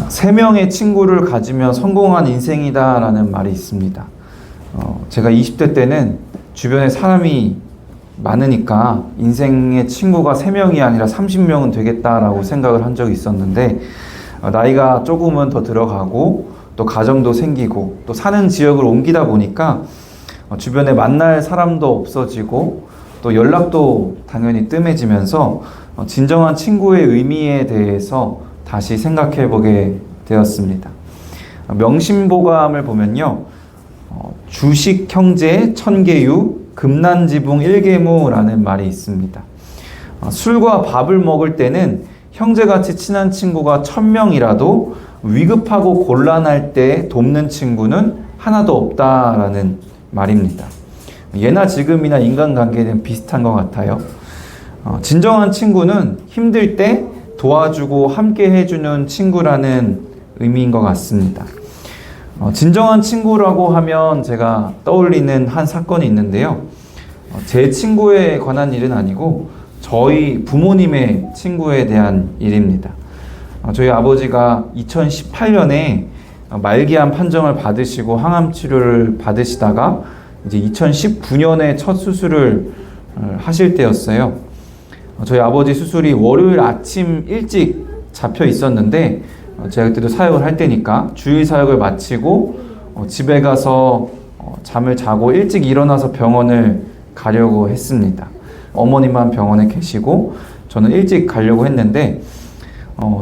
세 명의 친구를 가지면 성공한 인생이다 라는 말이 있습니다. 제가 20대 때는 주변에 사람이 많으니까 인생의 친구가 3명이 아니라 30명은 되겠다라고 생각을 한 적이 있었는데, 나이가 조금은 더 들어가고 또 가정도 생기고 또 사는 지역을 옮기다 보니까 주변에 만날 사람도 없어지고 또 연락도 당연히 뜸해지면서 진정한 친구의 의미에 대해서 다시 생각해 보게 되었습니다. 명심보감을 보면요, 주식 형제 천계유 금난지붕 일계무라는 말이 있습니다. 술과 밥을 먹을 때는 형제같이 친한 친구가 1000명이라도 위급하고 곤란할 때 돕는 친구는 하나도 없다라는 말입니다. 예나 지금이나 인간관계는 비슷한 것 같아요. 진정한 친구는 힘들 때 도와주고 함께 해주는 친구라는 의미인 것 같습니다. 진정한 친구라고 하면 제가 떠올리는 한 사건이 있는데요. 제 친구에 관한 일은 아니고 저희 부모님의 친구에 대한 일입니다. 저희 아버지가 2018년에 말기암 판정을 받으시고 항암 치료를 받으시다가 이제 2019년에 첫 수술을 하실 때였어요. 저희 아버지 수술이 월요일 아침 일찍 잡혀 있었는데, 제가 그때도 사역을 할 때니까 주일 사역을 마치고 집에 가서 잠을 자고 일찍 일어나서 병원을 가려고 했습니다. 어머니만 병원에 계시고 저는 일찍 가려고 했는데,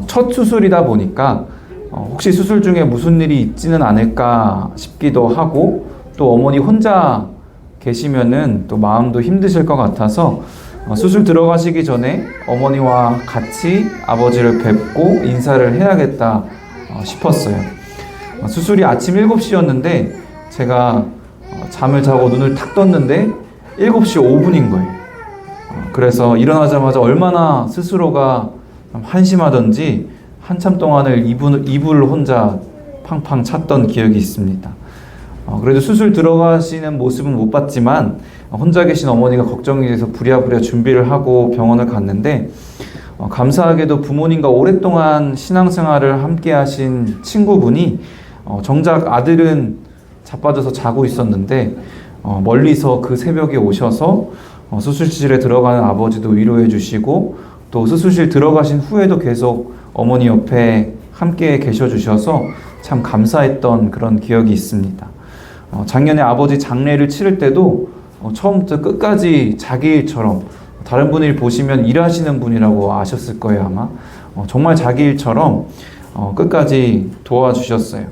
첫 수술이다 보니까 혹시 수술 중에 무슨 일이 있지는 않을까 싶기도 하고, 또 어머니 혼자 계시면은 또 마음도 힘드실 것 같아서 수술 들어가시기 전에 어머니와 같이 아버지를 뵙고 인사를 해야겠다 싶었어요. 수술이 아침 7시였는데 제가 잠을 자고 눈을 탁 떴는데 7시 5분인 거예요. 그래서 일어나자마자 얼마나 스스로가 한심하던지 한참 동안을 이불을 혼자 팡팡 찼던 기억이 있습니다. 그래도 수술 들어가시는 모습은 못 봤지만 혼자 계신 어머니가 걱정이 돼서 부랴부랴 준비를 하고 병원을 갔는데, 감사하게도 부모님과 오랫동안 신앙생활을 함께 하신 친구분이 정작 아들은 자빠져서 자고 있었는데 멀리서 그 새벽에 오셔서 수술실에 들어가는 아버지도 위로해 주시고, 또 수술실 들어가신 후에도 계속 어머니 옆에 함께 계셔 주셔서 참 감사했던 그런 기억이 있습니다. 작년에 아버지 장례를 치를 때도 처음부터 끝까지 자기 일처럼, 다른 분이 보시면 일하시는 분이라고 아셨을 거예요 아마. 정말 자기 일처럼 끝까지 도와주셨어요.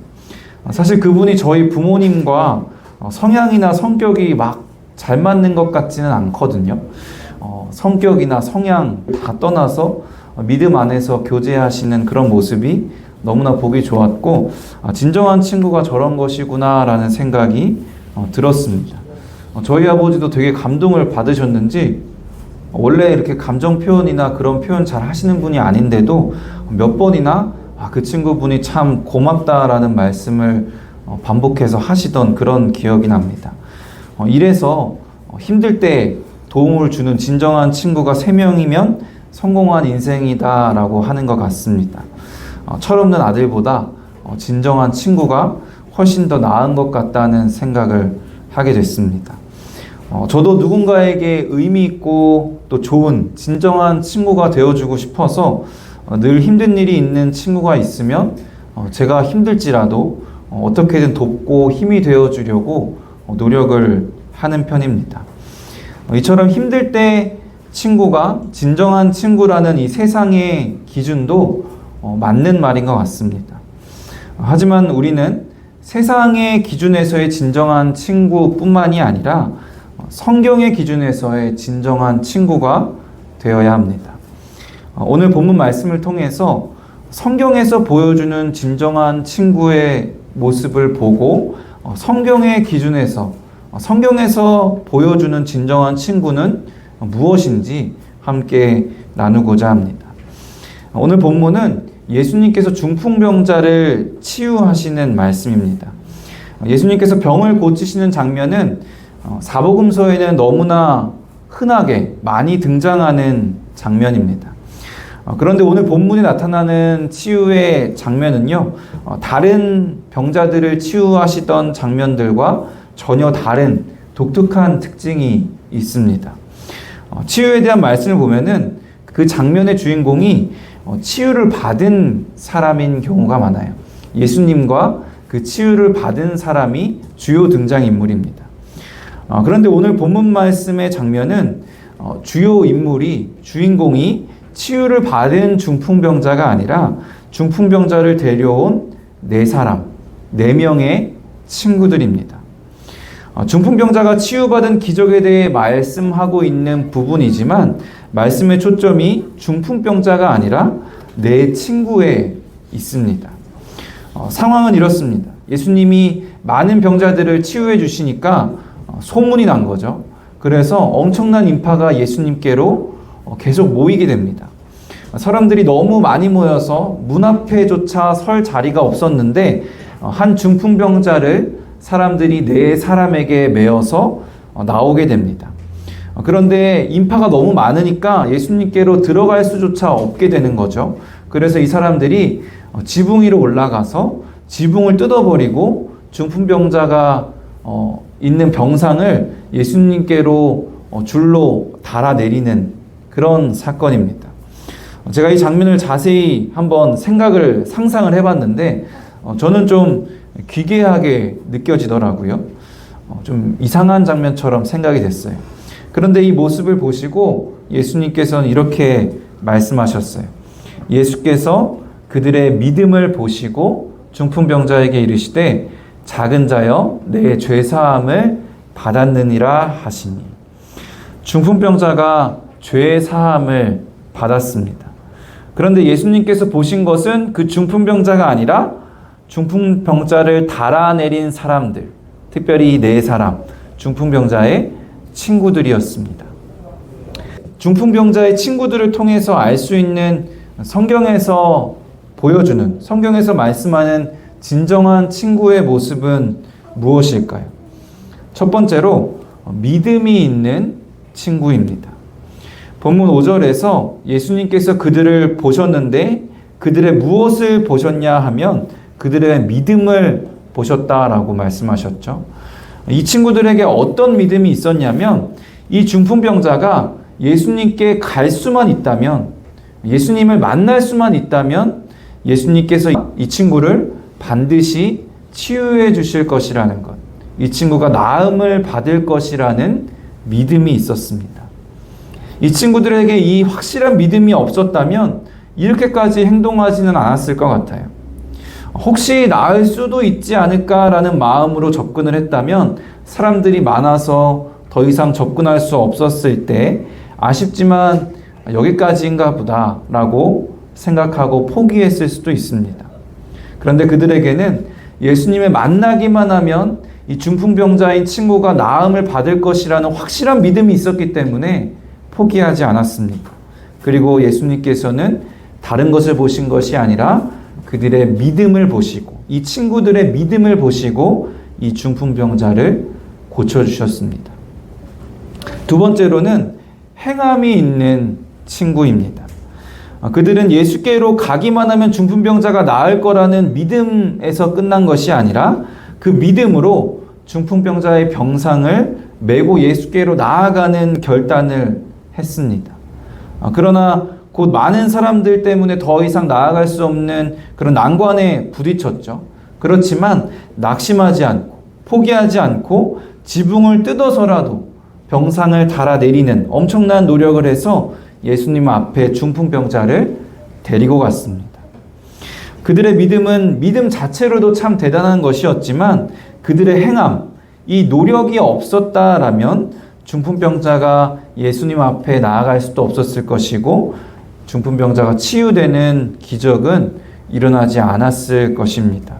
사실 그분이 저희 부모님과 성향이나 성격이 막 잘 맞는 것 같지는 않거든요. 성격이나 성향 다 떠나서 믿음 안에서 교제하시는 그런 모습이 너무나 보기 좋았고, 진정한 친구가 저런 것이구나 라는 생각이 들었습니다. 저희 아버지도 되게 감동을 받으셨는지, 원래 이렇게 감정 표현이나 그런 표현 잘 하시는 분이 아닌데도 몇 번이나 그 친구분이 참 고맙다라는 말씀을 반복해서 하시던 그런 기억이 납니다. 이래서 힘들 때 도움을 주는 진정한 친구가 3명이면 성공한 인생이다 라고 하는 것 같습니다. 철없는 아들보다 진정한 친구가 훨씬 더 나은 것 같다는 생각을 하게 됐습니다. 저도 누군가에게 의미 있고 또 좋은 진정한 친구가 되어주고 싶어서 늘 힘든 일이 있는 친구가 있으면 제가 힘들지라도 어떻게든 돕고 힘이 되어주려고 노력을 하는 편입니다. 이처럼 힘들 때 친구가 진정한 친구라는 이 세상의 기준도 맞는 말인 것 같습니다. 하지만 우리는 세상의 기준에서의 진정한 친구뿐만이 아니라 성경의 기준에서의 진정한 친구가 되어야 합니다. 오늘 본문 말씀을 통해서 성경에서 보여주는 진정한 친구의 모습을 보고 성경의 기준에서, 성경에서 보여주는 진정한 친구는 무엇인지 함께 나누고자 합니다. 오늘 본문은 예수님께서 중풍병자를 치유하시는 말씀입니다. 예수님께서 병을 고치시는 장면은 사복음서에는 너무나 흔하게 많이 등장하는 장면입니다. 그런데 오늘 본문에 나타나는 치유의 장면은요, 다른 병자들을 치유하시던 장면들과 전혀 다른 독특한 특징이 있습니다. 치유에 대한 말씀을 보면은 그 장면의 주인공이 치유를 받은 사람인 경우가 많아요. 예수님과 그 치유를 받은 사람이 주요 등장인물입니다. 그런데 오늘 본문 말씀의 장면은 주요 인물이, 주인공이 치유를 받은 중풍병자가 아니라 중풍병자를 데려온 네 사람, 네 명의 친구들입니다. 중풍병자가 치유받은 기적에 대해 말씀하고 있는 부분이지만 말씀의 초점이 중풍병자가 아니라 네 친구에 있습니다. 상황은 이렇습니다. 예수님이 많은 병자들을 치유해 주시니까 소문이 난 거죠. 그래서 엄청난 인파가 예수님께로 계속 모이게 됩니다. 사람들이 너무 많이 모여서 문 앞에조차 설 자리가 없었는데 한 중풍병자를 사람들이 네 사람에게 메어서 나오게 됩니다. 그런데 인파가 너무 많으니까 예수님께로 들어갈 수조차 없게 되는 거죠. 그래서 이 사람들이 지붕 위로 올라가서 지붕을 뜯어버리고 중풍병자가 있는 병상을 예수님께로 줄로 달아내리는 그런 사건입니다. 제가 이 장면을 자세히 한번 상상을 해봤는데 저는 좀 기괴하게 느껴지더라고요. 좀 이상한 장면처럼 생각이 됐어요. 그런데 이 모습을 보시고 예수님께서는 이렇게 말씀하셨어요. 예수께서 그들의 믿음을 보시고 중풍병자에게 이르시되 작은 자여 내 죄사함을 받았느니라 하시니. 중풍병자가 죄사함을 받았습니다. 그런데 예수님께서 보신 것은 그 중풍병자가 아니라 중풍병자를 달아내린 사람들, 특별히 네 사람, 중풍병자의 친구들이었습니다. 중풍병자의 친구들을 통해서 알 수 있는 성경에서 보여주는, 성경에서 말씀하는 진정한 친구의 모습은 무엇일까요? 첫 번째로 믿음이 있는 친구입니다. 본문 5절에서 예수님께서 그들을 보셨는데 그들의 무엇을 보셨냐 하면 그들의 믿음을 보셨다라고 말씀하셨죠. 이 친구들에게 어떤 믿음이 있었냐면 이 중풍병자가 예수님께 갈 수만 있다면, 예수님을 만날 수만 있다면 예수님께서 이 친구를 반드시 치유해 주실 것이라는 것, 이 친구가 나음을 받을 것이라는 믿음이 있었습니다. 이 친구들에게 이 확실한 믿음이 없었다면 이렇게까지 행동하지는 않았을 것 같아요. 혹시 나을 수도 있지 않을까라는 마음으로 접근을 했다면 사람들이 많아서 더 이상 접근할 수 없었을 때 아쉽지만 여기까지인가 보다라고 생각하고 포기했을 수도 있습니다. 그런데 그들에게는 예수님을 만나기만 하면 이 중풍병자인 친구가 나음을 받을 것이라는 확실한 믿음이 있었기 때문에 포기하지 않았습니다. 그리고 예수님께서는 다른 것을 보신 것이 아니라 그들의 믿음을 보시고, 이 친구들의 믿음을 보시고 이 중풍병자를 고쳐주셨습니다. 두 번째로는 행함이 있는 친구입니다. 그들은 예수께로 가기만 하면 중풍병자가 나을 거라는 믿음에서 끝난 것이 아니라 그 믿음으로 중풍병자의 병상을 메고 예수께로 나아가는 결단을 했습니다. 그러나 곧 많은 사람들 때문에 더 이상 나아갈 수 없는 그런 난관에 부딪혔죠. 그렇지만 낙심하지 않고 포기하지 않고 지붕을 뜯어서라도 병상을 달아내리는 엄청난 노력을 해서 예수님 앞에 중풍병자를 데리고 갔습니다. 그들의 믿음은 믿음 자체로도 참 대단한 것이었지만 그들의 행함, 이 노력이 없었다라면 중풍병자가 예수님 앞에 나아갈 수도 없었을 것이고 중풍병자가 치유되는 기적은 일어나지 않았을 것입니다.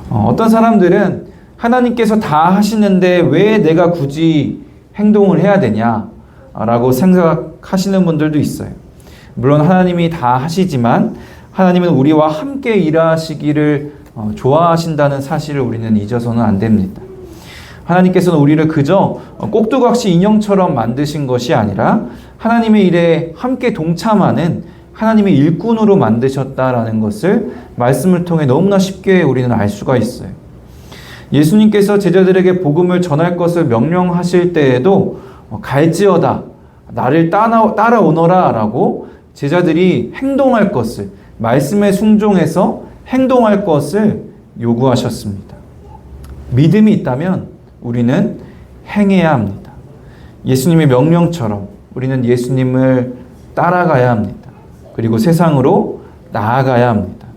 어떤 사람들은 하나님께서 다 하시는데 왜 내가 굳이 행동을 해야 되냐라고 생각하시는 분들도 있어요. 물론 하나님이 다 하시지만 하나님은 우리와 함께 일하시기를 좋아하신다는 사실을 우리는 잊어서는 안 됩니다. 하나님께서는 우리를 그저 꼭두각시 인형처럼 만드신 것이 아니라 하나님의 일에 함께 동참하는 하나님의 일꾼으로 만드셨다라는 것을 말씀을 통해 너무나 쉽게 우리는 알 수가 있어요. 예수님께서 제자들에게 복음을 전할 것을 명령하실 때에도 갈지어다, 나를 따라오너라 라고 제자들이 행동할 것을, 말씀에 순종해서 행동할 것을 요구하셨습니다. 믿음이 있다면 우리는 행해야 합니다. 예수님의 명령처럼 우리는 예수님을 따라가야 합니다. 그리고 세상으로 나아가야 합니다.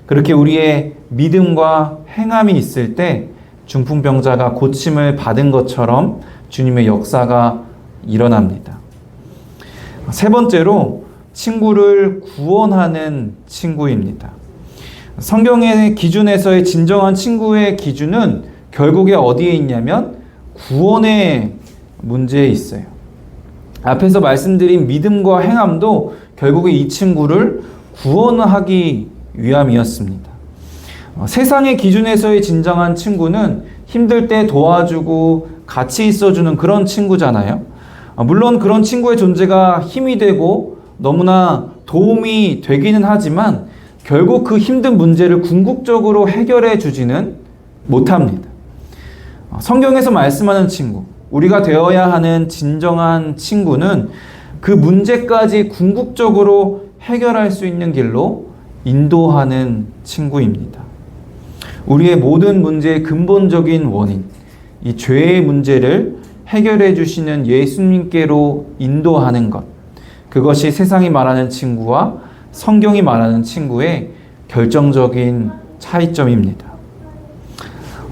그렇게 우리의 믿음과 행함이 있을 때 중풍병자가 고침을 받은 것처럼 주님의 역사가 일어납니다. 세 번째로 친구를 구원하는 친구입니다. 성경의 기준에서의 진정한 친구의 기준은 결국에 어디에 있냐면 구원의 문제에 있어요. 앞에서 말씀드린 믿음과 행함도 결국에 이 친구를 구원하기 위함이었습니다. 세상의 기준에서의 진정한 친구는 힘들 때 도와주고 같이 있어주는 그런 친구잖아요. 물론 그런 친구의 존재가 힘이 되고 너무나 도움이 되기는 하지만 결국 그 힘든 문제를 궁극적으로 해결해 주지는 못합니다. 성경에서 말씀하는 친구, 우리가 되어야 하는 진정한 친구는 그 문제까지 궁극적으로 해결할 수 있는 길로 인도하는 친구입니다. 우리의 모든 문제의 근본적인 원인, 이 죄의 문제를 해결해 주시는 예수님께로 인도하는 것, 그것이 세상이 말하는 친구와 성경이 말하는 친구의 결정적인 차이점입니다.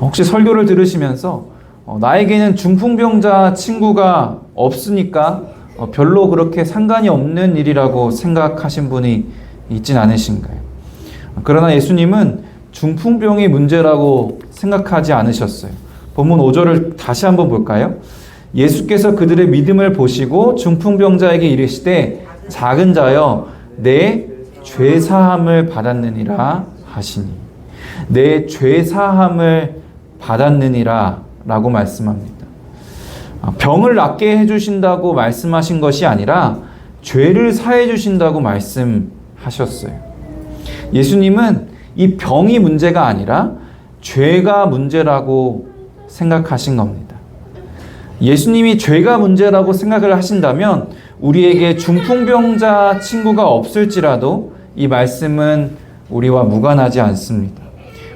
혹시 설교를 들으시면서 나에게는 중풍병자 친구가 없으니까 별로 그렇게 상관이 없는 일이라고 생각하신 분이 있진 않으신가요? 그러나 예수님은 중풍병이 문제라고 생각하지 않으셨어요. 본문 5절을 다시 한번 볼까요? 예수께서 그들의 믿음을 보시고 중풍병자에게 이르시되 작은 자여 내 죄사함을 받았느니라 하시니, 내 죄사함을 받았느니라 라고 말씀합니다. 병을 낫게 해주신다고 말씀하신 것이 아니라 죄를 사해 주신다고 말씀하셨어요. 예수님은 이 병이 문제가 아니라 죄가 문제라고 생각하신 겁니다. 예수님이 죄가 문제라고 생각을 하신다면 우리에게 중풍병자 친구가 없을지라도 이 말씀은 우리와 무관하지 않습니다.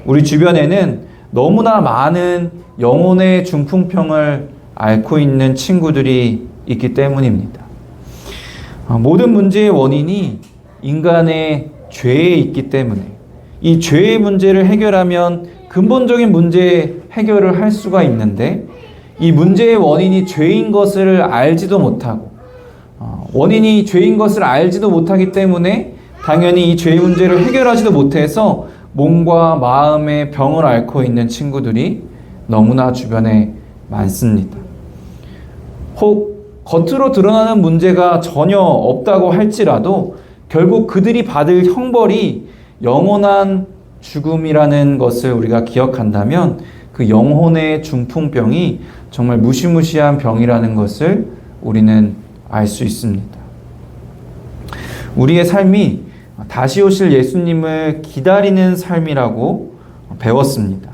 우리 주변에는 너무나 많은 영혼의 중풍병을 앓고 있는 친구들이 있기 때문입니다. 모든 문제의 원인이 인간의 죄에 있기 때문에 이 죄의 문제를 해결하면 근본적인 문제 해결을 할 수가 있는데, 이 문제의 원인이 죄인 것을 알지도 못하고 원인이 죄인 것을 알지도 못하기 때문에 당연히 이 죄의 문제를 해결하지도 못해서 몸과 마음의 병을 앓고 있는 친구들이 너무나 주변에 많습니다. 혹 겉으로 드러나는 문제가 전혀 없다고 할지라도 결국 그들이 받을 형벌이 영원한 죽음이라는 것을 우리가 기억한다면 그 영혼의 중풍병이 정말 무시무시한 병이라는 것을 우리는 알 수 있습니다. 우리의 삶이 다시 오실 예수님을 기다리는 삶이라고 배웠습니다.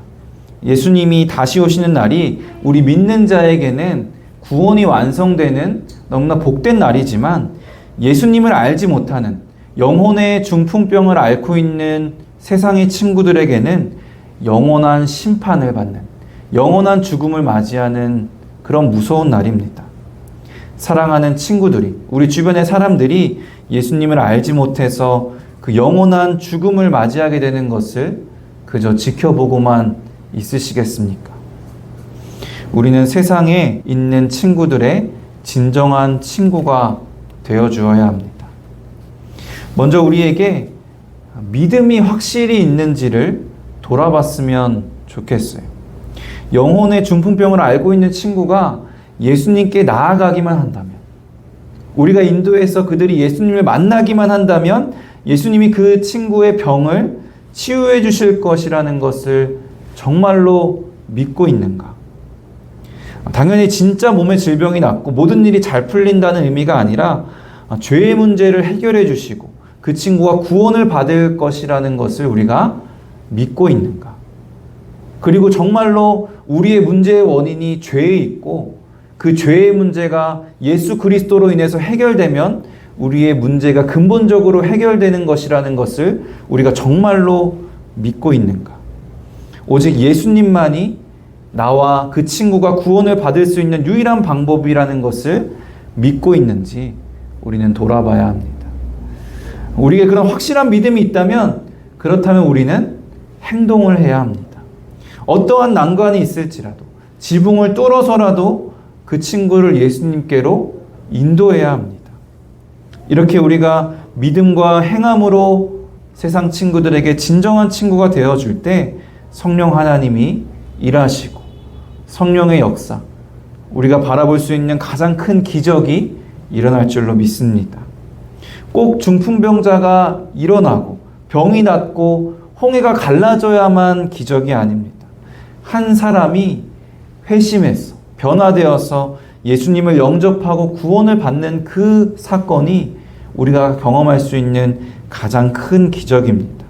예수님이 다시 오시는 날이 우리 믿는 자에게는 구원이 완성되는 너무나 복된 날이지만, 예수님을 알지 못하는 영혼의 중풍병을 앓고 있는 세상의 친구들에게는 영원한 심판을 받는, 영원한 죽음을 맞이하는 그런 무서운 날입니다. 사랑하는 친구들이, 우리 주변의 사람들이 예수님을 알지 못해서 그 영원한 죽음을 맞이하게 되는 것을 그저 지켜보고만 있으시겠습니까? 우리는 세상에 있는 친구들의 진정한 친구가 되어 주어야 합니다. 먼저 우리에게 믿음이 확실히 있는지를 돌아봤으면 좋겠어요. 영혼의 중풍병을 앓고 있는 친구가 예수님께 나아가기만 한다면, 우리가 인도해서 그들이 예수님을 만나기만 한다면 예수님이 그 친구의 병을 치유해 주실 것이라는 것을 정말로 믿고 있는가? 당연히 진짜 몸에 질병이 낫고 모든 일이 잘 풀린다는 의미가 아니라 죄의 문제를 해결해 주시고 그 친구가 구원을 받을 것이라는 것을 우리가 믿고 있는가? 그리고 정말로 우리의 문제의 원인이 죄에 있고 그 죄의 문제가 예수 그리스도로 인해서 해결되면 우리의 문제가 근본적으로 해결되는 것이라는 것을 우리가 정말로 믿고 있는가? 오직 예수님만이 나와 그 친구가 구원을 받을 수 있는 유일한 방법이라는 것을 믿고 있는지 우리는 돌아봐야 합니다. 우리에게 그런 확실한 믿음이 있다면 그렇다면 우리는 행동을 해야 합니다. 어떠한 난관이 있을지라도 지붕을 뚫어서라도 그 친구를 예수님께로 인도해야 합니다. 이렇게 우리가 믿음과 행함으로 세상 친구들에게 진정한 친구가 되어줄 때 성령 하나님이 일하시고 성령의 역사, 우리가 바라볼 수 있는 가장 큰 기적이 일어날 줄로 믿습니다. 꼭 중풍병자가 일어나고 병이 낫고 홍해가 갈라져야만 기적이 아닙니다. 한 사람이 회심해서 변화되어서 예수님을 영접하고 구원을 받는 그 사건이 우리가 경험할 수 있는 가장 큰 기적입니다.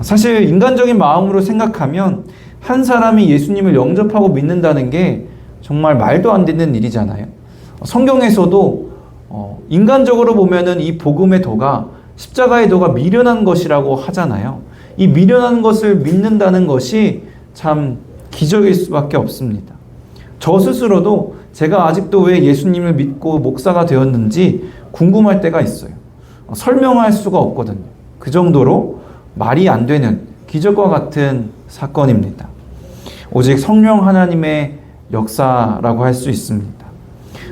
사실 인간적인 마음으로 생각하면 한 사람이 예수님을 영접하고 믿는다는 게 정말 말도 안 되는 일이잖아요. 성경에서도 인간적으로 보면은 이 복음의 도가 십자가의 도가 미련한 것이라고 하잖아요. 이 미련한 것을 믿는다는 것이 참 기적일 수밖에 없습니다. 저 스스로도 제가 아직도 왜 예수님을 믿고 목사가 되었는지 궁금할 때가 있어요. 설명할 수가 없거든요. 그 정도로 말이 안 되는 기적과 같은 사건입니다. 오직 성령 하나님의 역사라고 할 수 있습니다.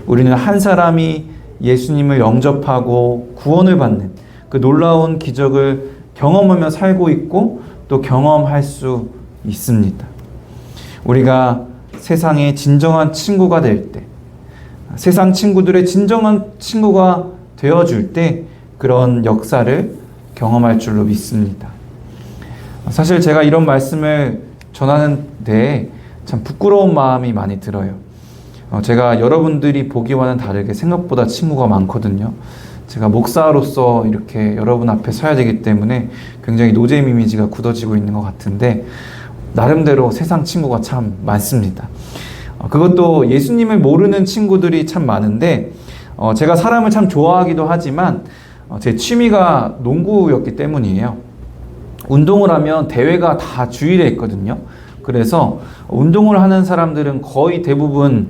우리는 한 사람이 예수님을 영접하고 구원을 받는 그 놀라운 기적을 경험하며 살고 있고 또 경험할 수 있습니다. 우리가 세상의 진정한 친구가 될 때, 세상 친구들의 진정한 친구가 되어줄 때 그런 역사를 경험할 줄로 믿습니다. 사실 제가 이런 말씀을 전하는 데에 참 부끄러운 마음이 많이 들어요. 제가 여러분들이 보기와는 다르게 생각보다 친구가 많거든요. 제가 목사로서 이렇게 여러분 앞에 서야 되기 때문에 굉장히 노잼 이미지가 굳어지고 있는 것 같은데 나름대로 세상 친구가 참 많습니다. 그것도 예수님을 모르는 친구들이 참 많은데 제가 사람을 참 좋아하기도 하지만 제 취미가 농구였기 때문이에요. 운동을 하면 대회가 다 주일에 있거든요. 그래서 운동을 하는 사람들은 거의 대부분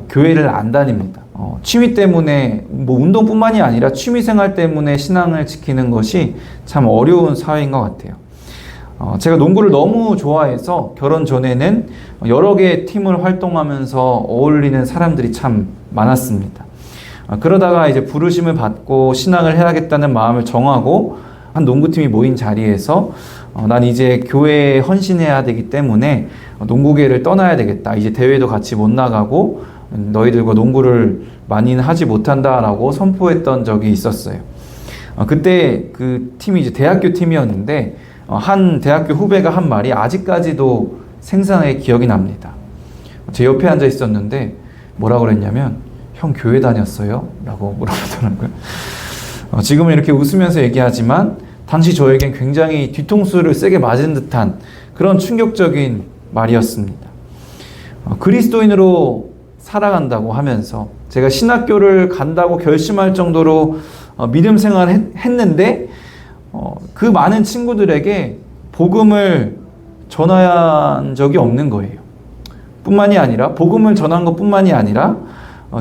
교회를 안 다닙니다. 취미 때문에 뭐 운동뿐만이 아니라 취미생활 때문에 신앙을 지키는 것이 참 어려운 사회인 것 같아요. 제가 농구를 너무 좋아해서 결혼 전에는 여러 개의 팀을 활동하면서 어울리는 사람들이 참 많았습니다. 그러다가 이제 부르심을 받고 신앙을 해야겠다는 마음을 정하고 한 농구팀이 모인 자리에서 난 이제 교회에 헌신해야 되기 때문에 농구계를 떠나야 되겠다. 이제 대회도 같이 못 나가고 너희들과 농구를 많이는 하지 못한다라고 선포했던 적이 있었어요. 그때 그 팀이 이제 대학교 팀이었는데 한 대학교 후배가 한 말이 아직까지도 생생하게 기억이 납니다. 제 옆에 앉아 있었는데 뭐라고 그랬냐면 형 교회 다녔어요? 라고 물어보더라고요. 지금은 이렇게 웃으면서 얘기하지만 당시 저에겐 굉장히 뒤통수를 세게 맞은 듯한 그런 충격적인 말이었습니다. 그리스도인으로 살아간다고 하면서 제가 신학교를 간다고 결심할 정도로 믿음 생활을 했는데 그 많은 친구들에게 복음을 전한 적이 없는 거예요. 뿐만이 아니라 복음을 전한 것뿐만이 아니라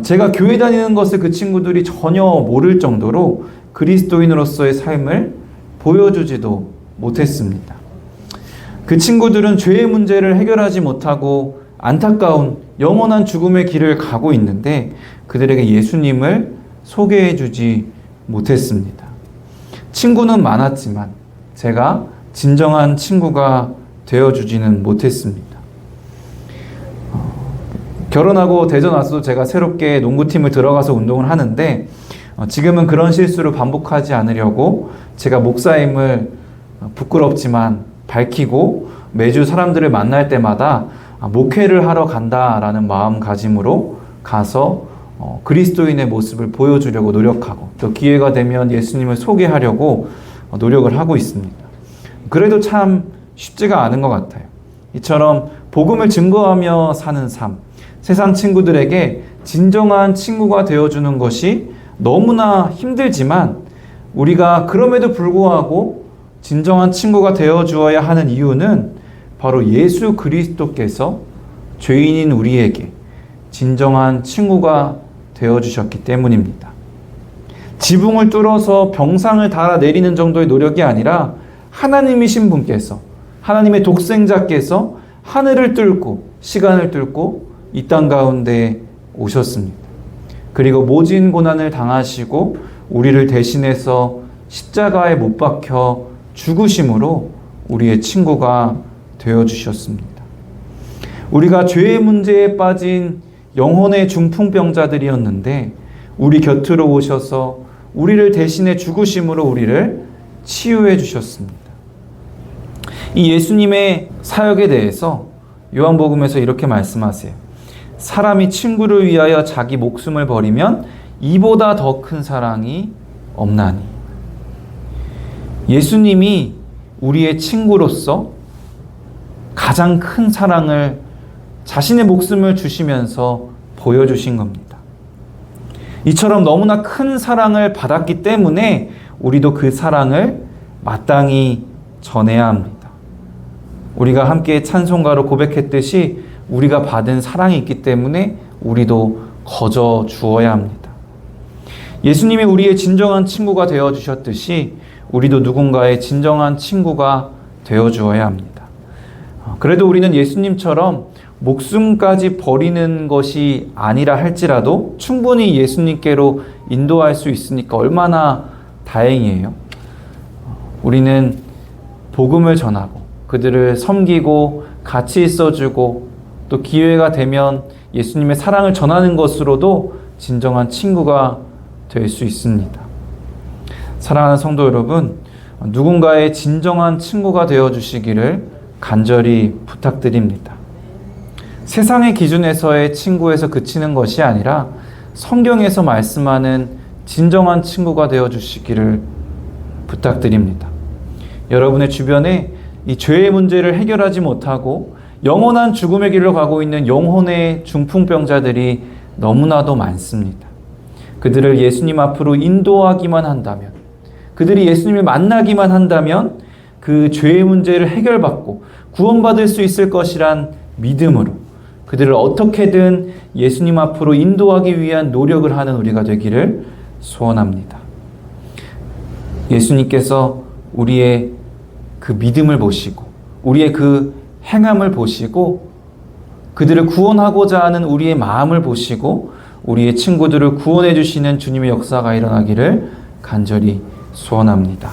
제가 교회 다니는 것을 그 친구들이 전혀 모를 정도로 그리스도인으로서의 삶을 보여주지도 못했습니다. 그 친구들은 죄의 문제를 해결하지 못하고 안타까운 영원한 죽음의 길을 가고 있는데 그들에게 예수님을 소개해주지 못했습니다. 친구는 많았지만 제가 진정한 친구가 되어주지는 못했습니다. 결혼하고 대전 와서도 제가 새롭게 농구팀을 들어가서 운동을 하는데 지금은 그런 실수를 반복하지 않으려고 제가 목사임을 부끄럽지만 밝히고 매주 사람들을 만날 때마다 목회를 하러 간다라는 마음가짐으로 가서 그리스도인의 모습을 보여주려고 노력하고 또 기회가 되면 예수님을 소개하려고 노력을 하고 있습니다. 그래도 참 쉽지가 않은 것 같아요. 이처럼 복음을 증거하며 사는 삶, 세상 친구들에게 진정한 친구가 되어주는 것이 너무나 힘들지만 우리가 그럼에도 불구하고 진정한 친구가 되어주어야 하는 이유는 바로 예수 그리스도께서 죄인인 우리에게 진정한 친구가 되어주셨기 때문입니다. 지붕을 뚫어서 병상을 달아내리는 정도의 노력이 아니라 하나님이신 분께서, 하나님의 독생자께서 하늘을 뚫고 시간을 뚫고 이 땅 가운데 오셨습니다. 그리고 모진 고난을 당하시고 우리를 대신해서 십자가에 못 박혀 죽으심으로 우리의 친구가 되어주셨습니다. 우리가 죄의 문제에 빠진 영혼의 중풍병자들이었는데 우리 곁으로 오셔서 우리를 대신해 죽으심으로 우리를 치유해 주셨습니다. 이 예수님의 사역에 대해서 요한복음에서 이렇게 말씀하세요. 사람이 친구를 위하여 자기 목숨을 버리면 이보다 더 큰 사랑이 없나니. 예수님이 우리의 친구로서 가장 큰 사랑을 자신의 목숨을 주시면서 보여주신 겁니다. 이처럼 너무나 큰 사랑을 받았기 때문에 우리도 그 사랑을 마땅히 전해야 합니다. 우리가 함께 찬송가로 고백했듯이 우리가 받은 사랑이 있기 때문에 우리도 거저 주어야 합니다. 예수님이 우리의 진정한 친구가 되어주셨듯이 우리도 누군가의 진정한 친구가 되어주어야 합니다. 그래도 우리는 예수님처럼 목숨까지 버리는 것이 아니라 할지라도 충분히 예수님께로 인도할 수 있으니까 얼마나 다행이에요. 우리는 복음을 전하고 그들을 섬기고 같이 있어주고 또 기회가 되면 예수님의 사랑을 전하는 것으로도 진정한 친구가 될 수 있습니다. 사랑하는 성도 여러분, 누군가의 진정한 친구가 되어주시기를 간절히 부탁드립니다. 세상의 기준에서의 친구에서 그치는 것이 아니라 성경에서 말씀하는 진정한 친구가 되어주시기를 부탁드립니다. 여러분의 주변에 이 죄의 문제를 해결하지 못하고 영원한 죽음의 길로 가고 있는 영혼의 중풍병자들이 너무나도 많습니다. 그들을 예수님 앞으로 인도하기만 한다면, 그들이 예수님을 만나기만 한다면 그 죄의 문제를 해결받고 구원받을 수 있을 것이란 믿음으로 그들을 어떻게든 예수님 앞으로 인도하기 위한 노력을 하는 우리가 되기를 소원합니다. 예수님께서 우리의 그 믿음을 보시고 우리의 그 행함을 보시고 그들을 구원하고자 하는 우리의 마음을 보시고 우리의 친구들을 구원해 주시는 주님의 역사가 일어나기를 간절히 소원합니다.